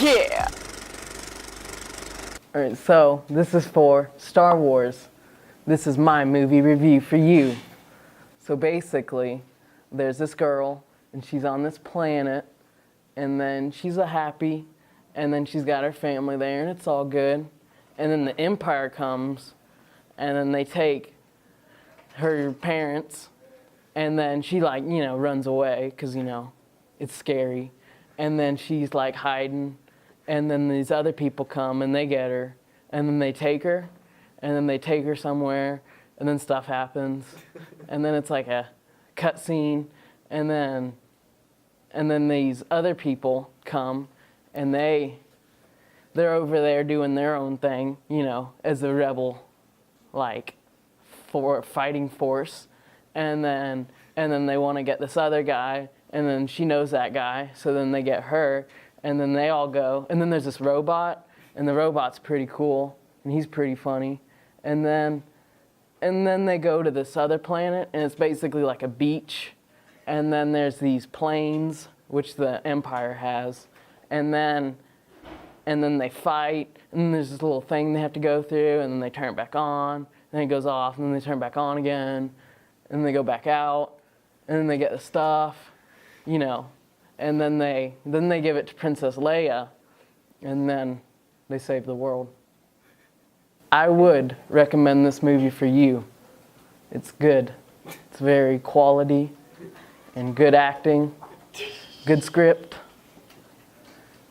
Yeah! Alright, so this is for Star Wars. This is my movie review for you. So basically, there's this girl, and she's on this planet, and then she's happy, and then she's got her family there, and it's all good. And then the Empire comes, and then they take her parents, and then she runs away, because, it's scary. And then she's like hiding, and then these other people come and they get her, and then they take her, and then they take her somewhere, and then stuff happens, and then it's like a cutscene, and then these other people come, and they're over there doing their own thing, as a rebel, for fighting force, and then they want to get this other guy, and then she knows that guy, so then they get her, and then they all go, and then there's this robot, and the robot's pretty cool, and he's pretty funny, and then they go to this other planet, and it's basically like a beach, and then there's these planes, which the Empire has, and then they fight, and then there's this little thing they have to go through, and then they turn it back on, and then it goes off, and then they turn it back on again, and then they go back out, and then they get the stuff, and then they give it to Princess Leia, and then they save the world. I would recommend this movie for you. It's good. It's very quality and good acting, good script,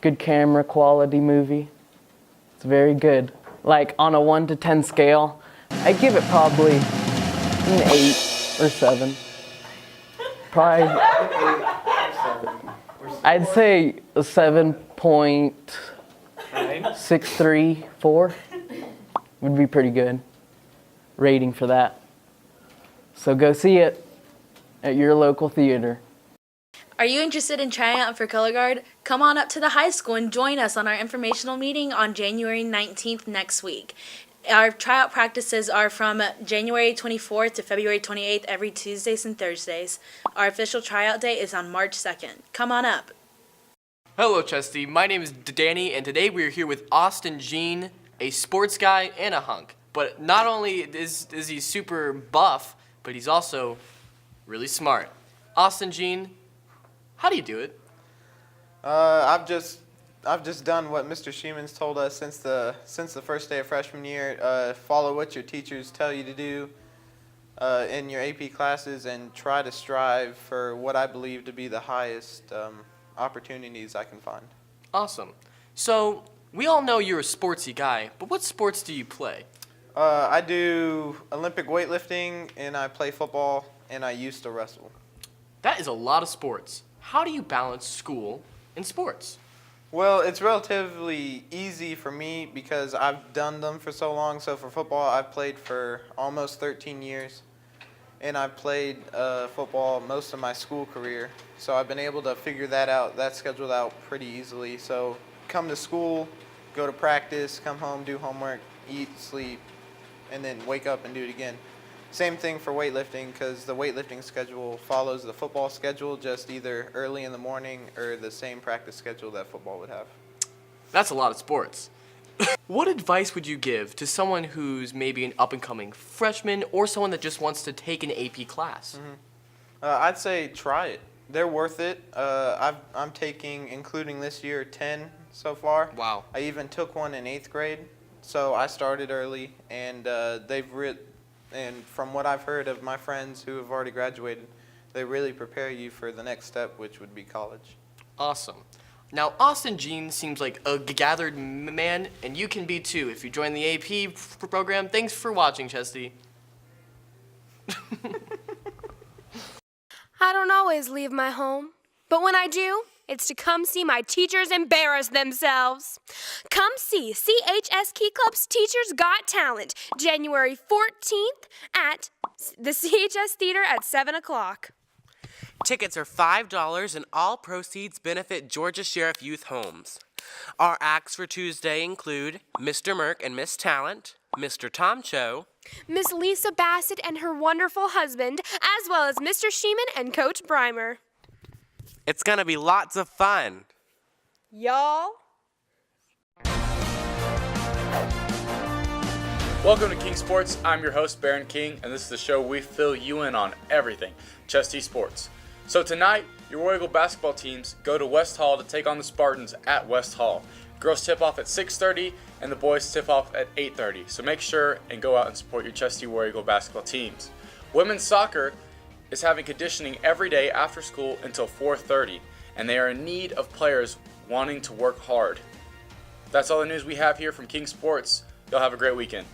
good camera quality movie. It's very good. Like on a 1 to 10 scale, I'd give it probably an 8 or 7. Probably, I'd say a 7.634 would be pretty good rating for that. So go see it at your local theater. Are you interested in trying out for Color Guard? Come on up to the high school and join us on our informational meeting on January 19th next week. Our tryout practices are from January 24th to February 28th every Tuesdays and Thursdays. Our official tryout date is on March 2nd. Come on up. Hello, Chesty. My name is Danny, and today we are here with Austin Jean, a sports guy and a hunk. But not only is he super buff, but he's also really smart. Austin Jean, how do you do it? I've just done what Mr. Sheeman's told us since the first day of freshman year. Follow what your teachers tell you to do in your AP classes, and try to strive for what I believe to be the highest opportunities I can find. Awesome. So we all know you're a sportsy guy, but what sports do you play? I do Olympic weightlifting, and I play football, and I used to wrestle. That is a lot of sports. How do you balance school and sports? Well, it's relatively easy for me because I've done them for so long. So for football, I've played for almost 13 years, and I've played football most of my school career. So I've been able to figure that schedule out pretty easily. So come to school, go to practice, come home, do homework, eat, sleep, and then wake up and do it again. Same thing for weightlifting, because the weightlifting schedule follows the football schedule, just either early in the morning or the same practice schedule that football would have. That's a lot of sports. What advice would you give to someone who's maybe an up-and-coming freshman or someone that just wants to take an AP class? I'd say try it. They're worth it. I'm taking, including this year, 10 so far. Wow. I even took one in 8th grade, so I started early, and and from what I've heard of my friends who have already graduated, they really prepare you for the next step, which would be college. Awesome. Now, Austin Jean seems like a gathered man, and you can be too if you join the AP program. Thanks for watching, Chesty. I don't always leave my home, but when I do, it's to come see my teachers embarrass themselves. Come see CHS Key Club's Teachers Got Talent, January 14th at the CHS Theater at 7 o'clock. Tickets are $5 and all proceeds benefit Georgia Sheriff Youth Homes. Our acts for Tuesday include Mr. Merck and Miss Talent, Mr. Tom Cho, Miss Lisa Bassett and her wonderful husband, as well as Mr. Sheeman and Coach Breimer. It's gonna be lots of fun. Y'all, Welcome to King Sports. I'm your host, Baron King, and this is the show we fill you in on everything Chesty Sports. So tonight, your Royal Eagle basketball teams go to West Hall to take on the Spartans at West Hall. Girls tip off at 6:30 and the boys tip off at 8:30. So make sure and go out and support your Chesty Royal Eagle basketball teams. Women's soccer is having conditioning every day after school until 4:30, and they are in need of players wanting to work hard. That's all the news we have here from King Sports. Y'all have a great weekend.